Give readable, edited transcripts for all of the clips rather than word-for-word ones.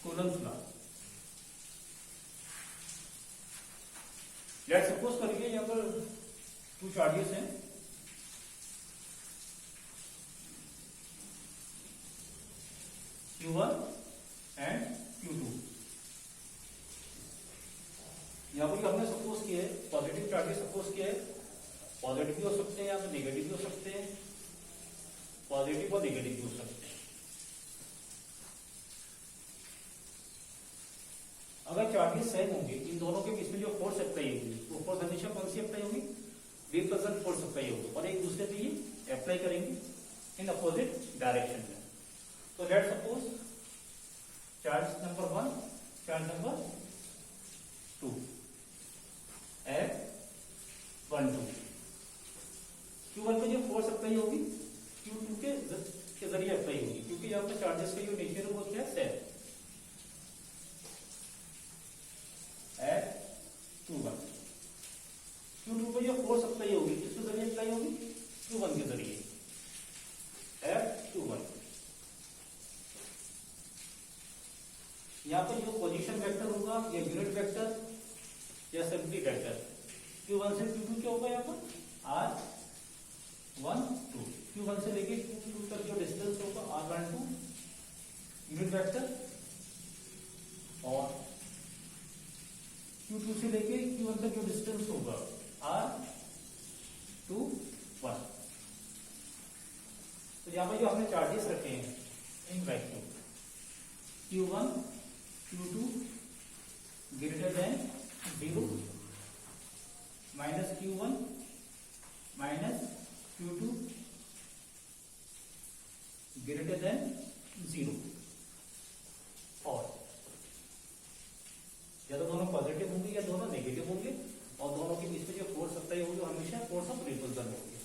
Coulomb's law. Let's suppose करिए यहाँ पर टू चार्जेस हैं, Q1 एंड Q2। यहाँ पर हमने सपोज किया है पॉजिटिव चार्जेस सपोज किया है, पॉजिटिव भी हो सकते हैं या तो नेगेटिव भी हो सकते हैं, पॉजिटिव और नेगेटिव भी हो सकते हैं। अगर चार्जेस सेम होंगे, इन दोनों के बीच में जो फोर्स अप्लाई होगी वो फोर्स हमेशा कौन सी अप्लाई होगी, रिपल्सन फोर्स अप्लाई होगी, और एक दूसरे पे ये अप्लाई करेंगे इन अपोजिट डायरेक्शन में। तो let's suppose charge number 1, charge number 2 at 1 2। Q1 पे जो फोर्स अप्लाई होगी Q2 के जरिए अप्लाई होगी, क्योंकि यहाँ पर चार्जेस का जो नेचर है वो क्या है, सेम। एट 2 1 Q2 पे जो फोर्स अप्लाई होगी किसके जरिए अप्लाई होगी, Q1 के जरिए एट 2 1। यहाँ पर जो पोजीशन वेक्टर होगा या यूनिट वेक्टर या सिंपली वेक्टर, Q1 से Q2 क्या होगा, यहाँ पर R1 2, Q1 से लेके Q2 तक जो डिस्टेंस होगा R1 2 यूनिट वेक्टर, और Q2 से लेके Q1 तक जो डिस्टेंस होगा R2 1। तो यहाँ पर जो हमने चार्जेस रखे हैं in vacuum, Q1 Q2 greater than 0, minus Q1 minus Q2 greater than 0, और या तो दोनों पॉजिटिव होंगे या दोनों नेगेटिव होंगे, और दोनों के बीच में जो फोर्स अप्लाई होगी हमेशा फोर्स ऑफ रिपल्सन होगी।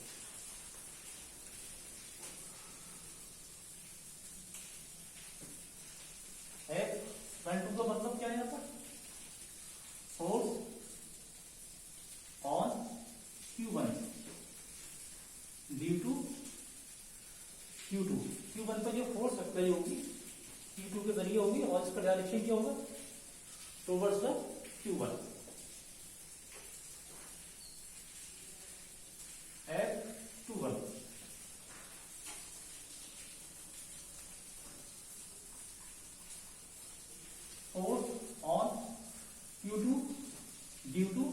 F12 का मतलब क्या है, यहाँ पर force on Q1 due to Q2। Q1 पर जो फोर्स अप्लाई होगी Q2 के जरिए होगी, और इसका डायरेक्शन क्या होगा, towards the Q1। F21 force on Q2 due to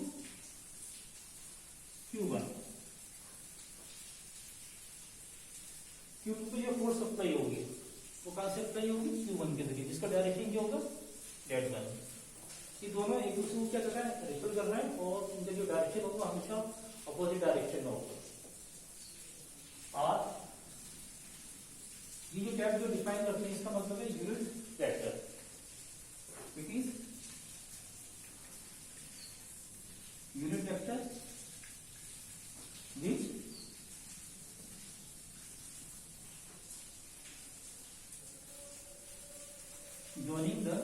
Q1। Q2 पे जो फोर्स अप्लाई होगी वो कहां से अप्लाई होगी, Q1 के जरिए, जिसका डायरेक्शन क्या होगा, डेट वन। ये दोनों एक दूसरे को क्या कर रहा है, रिपल कर रहा है, और उनका जो डायरेक्शन होगा हमेशा अपोजिट डायरेक्शन में होगा। और ये जो टैग जो डिफाइन करते हैं इसका मतलब है unit vector, it is unit vector which joining the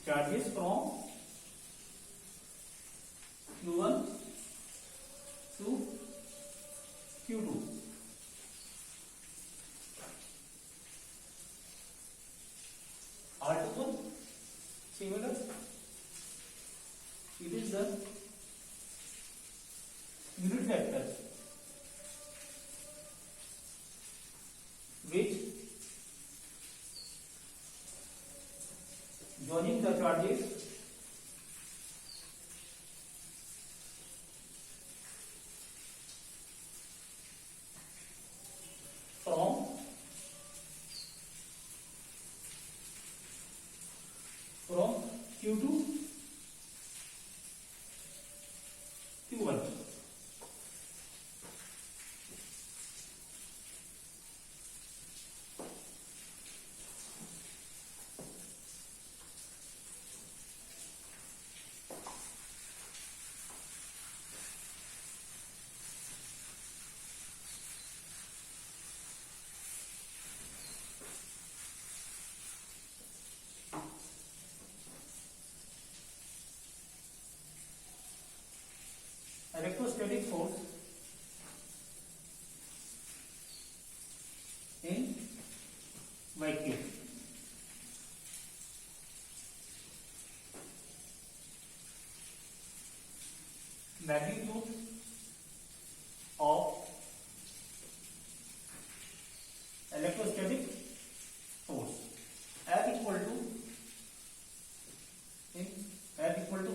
charges from Q1 to Q2। R2 similar, it is the unit vector which joining the charges from Q2 Q1। by Q. Magnitude of electrostatic force F equal to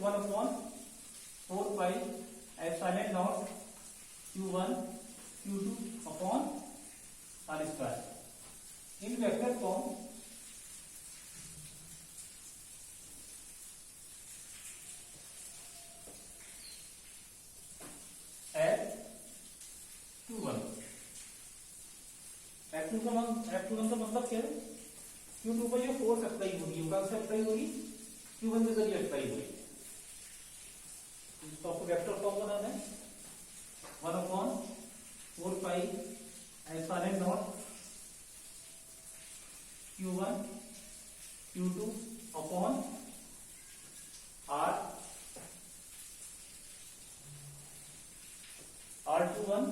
1 upon 4 pi epsilon naught Q1 Q2 upon R square. In vector form, F21 का मतलब क्या है? Q2 पर ये force apply होगी, कहां से apply होगी? Q1 के जरिए अप्लाई होगी। तो आपको वेक्टर फॉर्म बनाना है 1 upon 4 pi epsilon naught Q1 Q2 upon R R21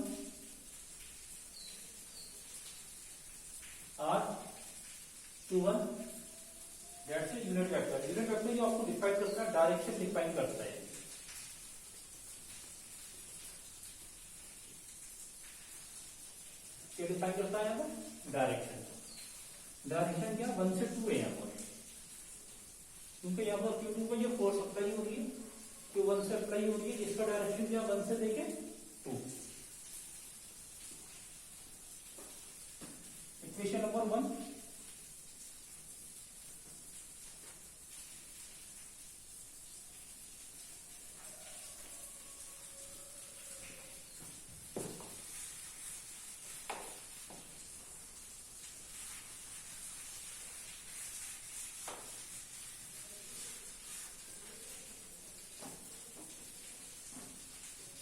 that's unit vector. Unit vector जो आपको डिफाइन करता है, डायरेक्शन डिफाइन करता है। क्या डिफाइन करता है यहाँ पर? डायरेक्शन। डायरेक्शन क्या? 1 से 2 है यहाँ पर, क्योंकि यहाँ पर Q2 पर जो फोर्स अप्लाई हो रही है Q1 से अप्लाई हो रही है, इसका डायरेक्शन क्या? 1 से लेके 2। इक्वेशन नंबर 1,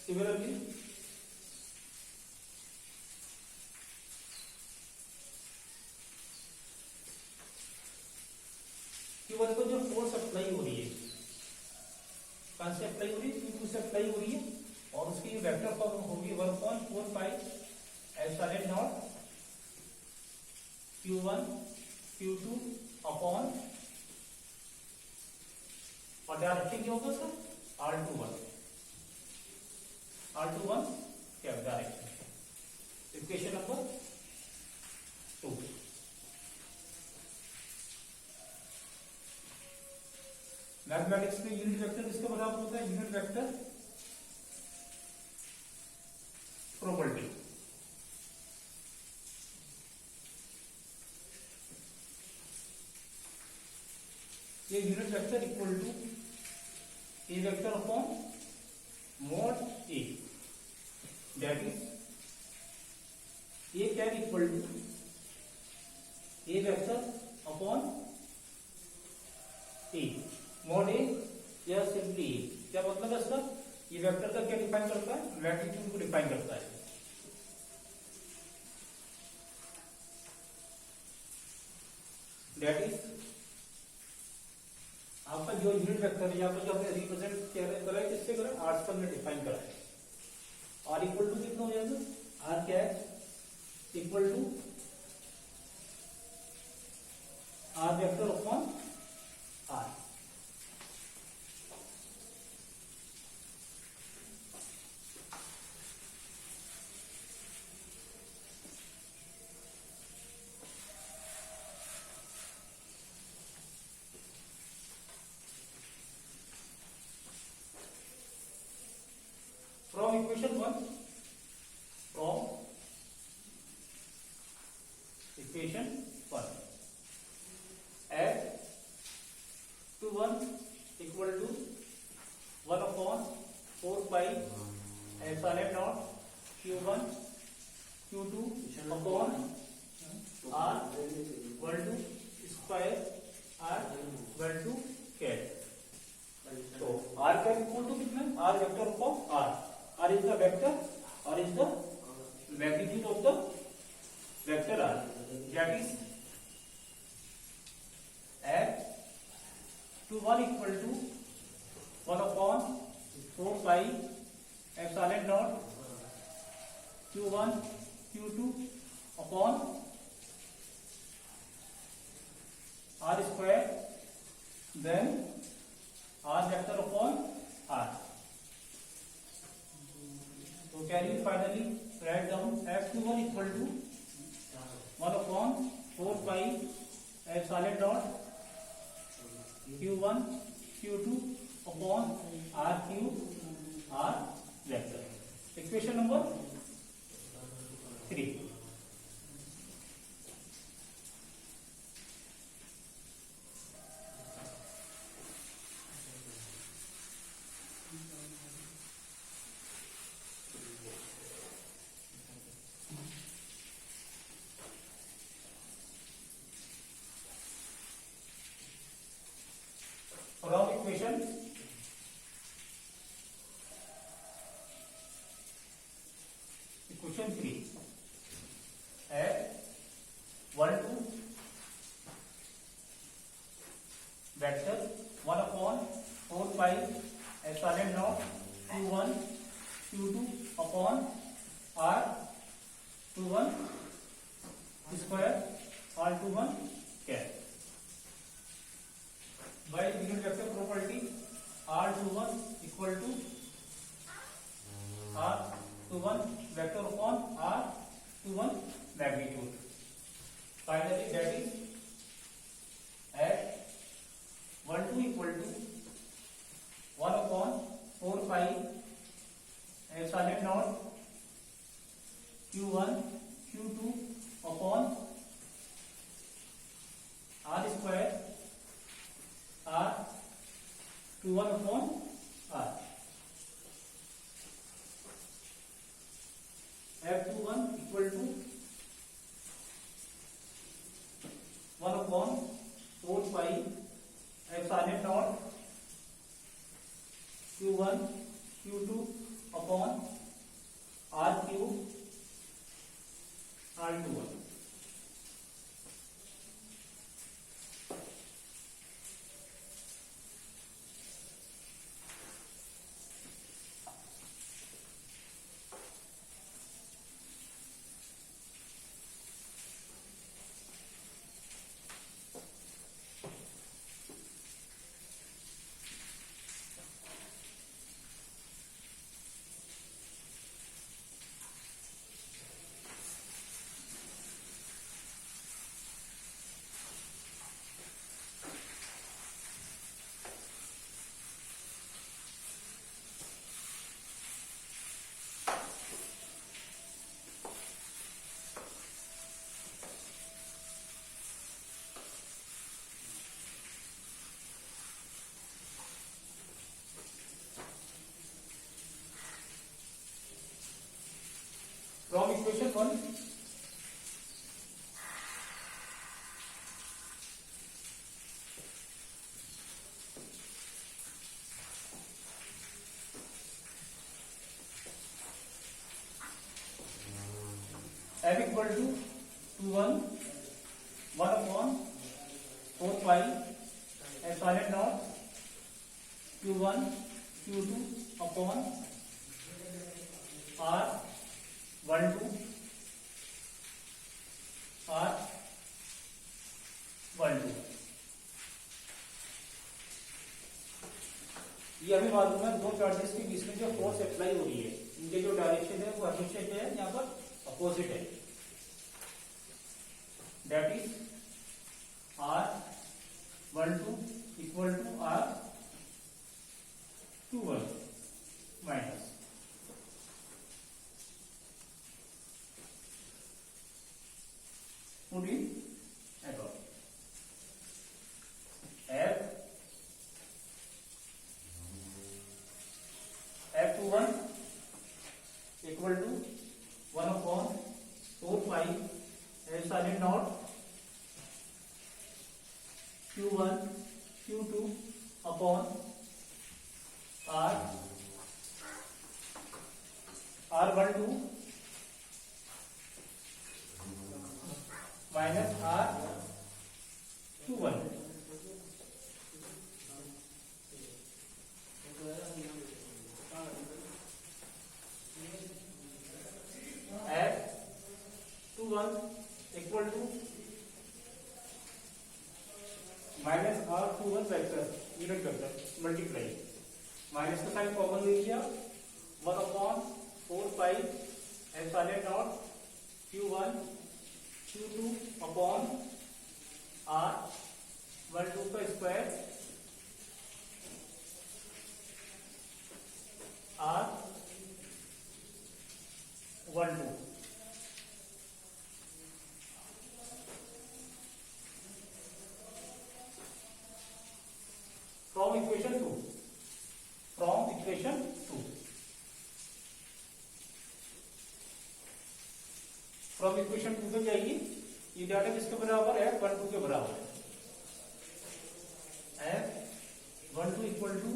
सिमिलरली Q1 को जो फोर्स अप्लाई हो रही है, कहां से अप्लाई हो रही है? Q2 से अप्लाई हो रही है, और उसकी वेक्टर फॉर्म होगी 1/4 pi epsilon naught Q1 Q2 upon, और डायरेक्शन क्या होगा सर? R21 क्या डायरेक्शन? Equation number 2। मैथमेटिक्स में यूनिट वेक्टर किसके बराबर होता है? Unit vector probability. ये unit vector equal to A vector upon mod A, that is A can equal to A vector upon A, mod A या simply A। क्या मतलब है इसका? ये वेक्टर का क्या डिफाइन करता है? मैग्नीट्यूड को डिफाइन करता है। That is आपका जो यूनिट वेक्टर है, यहाँ पर जो हमने रिप्रेजेंट करा है, किससे करा है? R से हमने डिफाइन करा है। R इक्वल टू कितना हो जाएगा? R catch equal to R vector upon R। From equation 1, F21 equal to 1 upon 4 pi epsilon naught Q1 Q2 upon R equal to square R equal to cat। तो R का equal to कितना? R vector upon R। R is the vector, R is the magnitude of the vector R, that is F21 equal to 1 upon 4 pi epsilon naught Q1 Q2 upon pi epsilon dot Q1 Q2 upon R cube R vector. Equation number 3। From equation equation 3 at 1 2 vector 1 upon 4 pi epsilon naught q1 q2 upon r q1 square r21 cap by unit vector property r21 equal to r21 vector upon r21 magnitude. Finally, that is at 1 2 equal to 1 upon 4 pi epsilon naught q1 q2 upon r square r to 1 upon r f21 equal to 1 upon 4 pi epsilon naught q1 q2 upon r cube r21। From equation 1 f equal to 1 upon 4 pi epsilon naught q1 q2 upon r 1 2 r 1 2। ये हमें मालूम है दो charges के बीच में जो force apply हो रही है इनके जो डायरेक्शन है वो हमेशा क्या है, यहाँ पर अपोजिट है। That is r12 equal to r21 minus put in above f21 equal to 1 upon 4 pi epsilon naught q1 q2 upon r12 minus r21। f21 equal to minus r21 vector unit vector multiply minus का sign common ले लिया 1 upon 4 पाई epsilon naught q1 q2 upon R12 का square R12 from equation 2 from equation 2 में जाइए, ये data किसके बराबर है, F12 के बराबर है। F12 equal to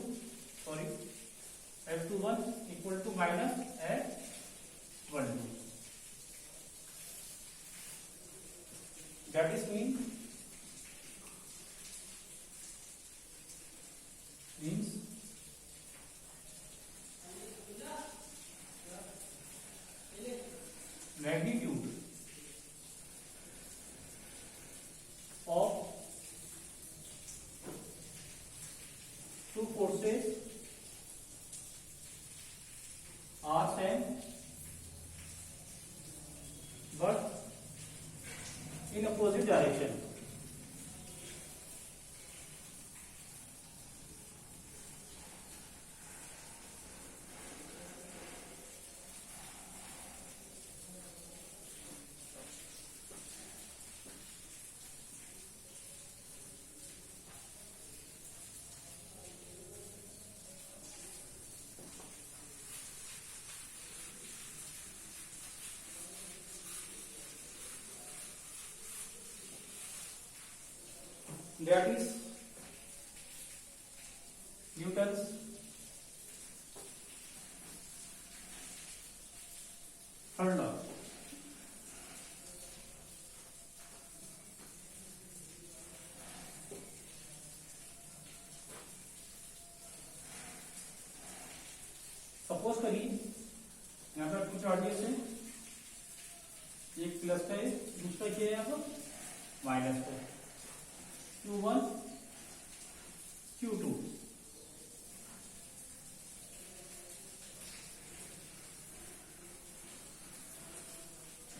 F21 equal to minus F12, that is means magnitude of two forces are same but in opposite direction. That is Newton's third law. Suppose करिए यहाँ पर कुछ चार्जेस है, एक प्लस का है, दूसरा क्या है यहाँ पर माइनस का है, Q1 Q2।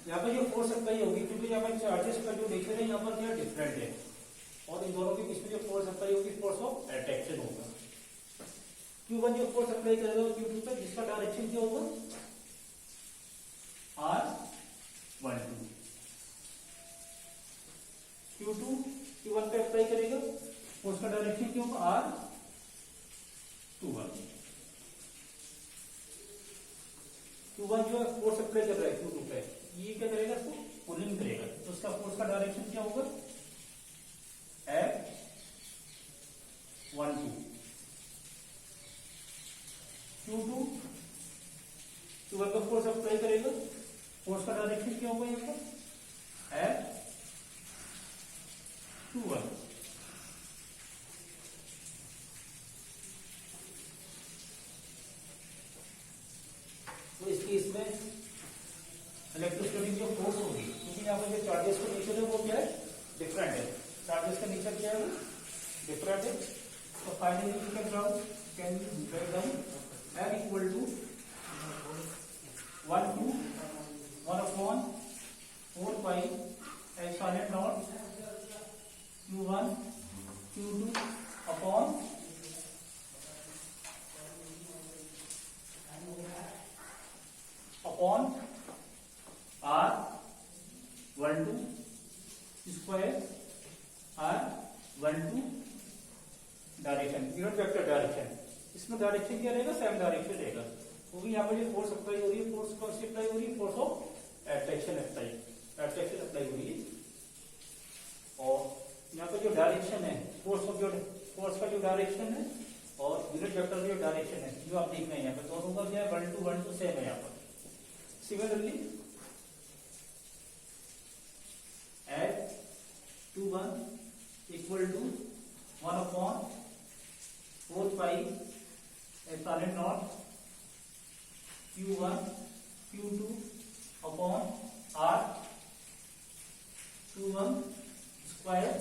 यहाँ पर जो फोर्स अप्लाई होगी, क्योंकि यहाँ पर चार्जेस का जो नेचर है यहाँ पर क्या डिफरेंट है, और इन दोनों के बीच में जो फोर्स अप्लाई होगी फोर्स ऑफ अट्रैक्शन होगा। Q1 जो फोर्स अप्लाई करेगा Q2 पे, जिसका डायरेक्शन क्या होगा R12, Q2 Q1 पे अप्लाई करेगा, फोर्स का डायरेक्शन क्या होगा R21। Q1 जो है फोर्स अप्लाई कर रहा है Q2 पे, ये क्या करेगा, इसको पुलिंग करेगा, तो उसका फोर्स का डायरेक्शन क्या होगा F12। Q2 Q1 का फोर्स अप्लाई करेगा, फोर्स का डायरेक्शन क्या होगा यहाँ पर F21। तो इस केस में इलेक्ट्रोस्टैटिक जो फोर्स होगी, क्योंकि यहाँ पर जो चार्जेस का नेचर है वो क्या है डिफरेंट है, चार्जेस का नेचर क्या है डिफरेंट है, तो finally you can write down F equal to 1 to 1/4 pi epsilon naught Q1 Q2 upon R12 square R12 direction, unit vector direction. इसमें डायरेक्शन क्या रहेगा, सेम डायरेक्शन रहेगा, क्योंकि यहाँ पर जो फोर्स अप्लाई हो रही है, फोर्स कौन सी अप्लाई हो रही है, फोर्स ऑफ अट्रैक्शन अप्लाई हो रही है। और यहाँ पर जो डायरेक्शन है, फोर्स का जो डायरेक्शन है और यूनिट वेक्टर का जो डायरेक्शन है, जो आप देख रहे हैं यहाँ पर दोनों का क्या है 1 to 1 to सेम है यहाँ पर। Similarly F21 equal to 1/4 pi epsilon naught Q1 Q2 upon R21 square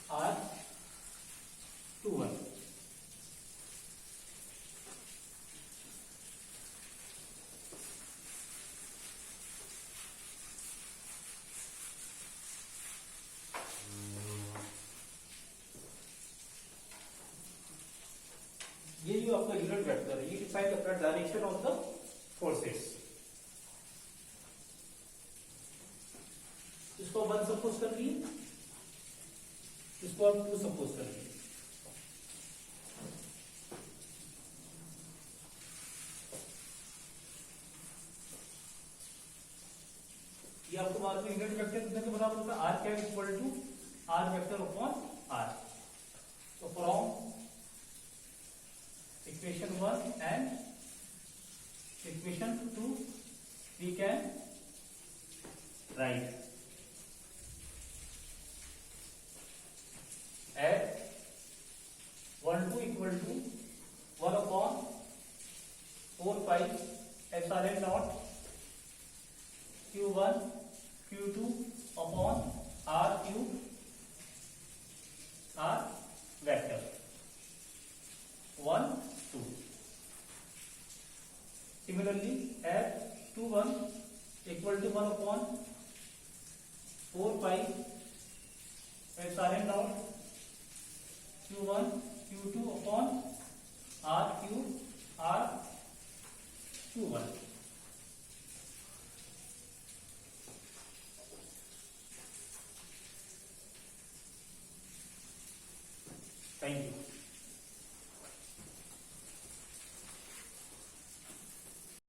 R21। the direction of the forces. इसको 1 सपोज कर लिए, इसको हम 2 सपोज कर लिए। ये आपको मालूम है यूनिट वेक्टर कितने के बराबर होता है, R cap equal to R vector upon R. तो from equation 1 and equation 2 we can write at 1 2 equal to 1 upon 4 pi epsilon naught q1 q2 upon r cube r vector 1 2. Similarly at 2 1 equal to 1 upon 4 pi epsilon naught q1 q2 upon r cube r q1. Thank you.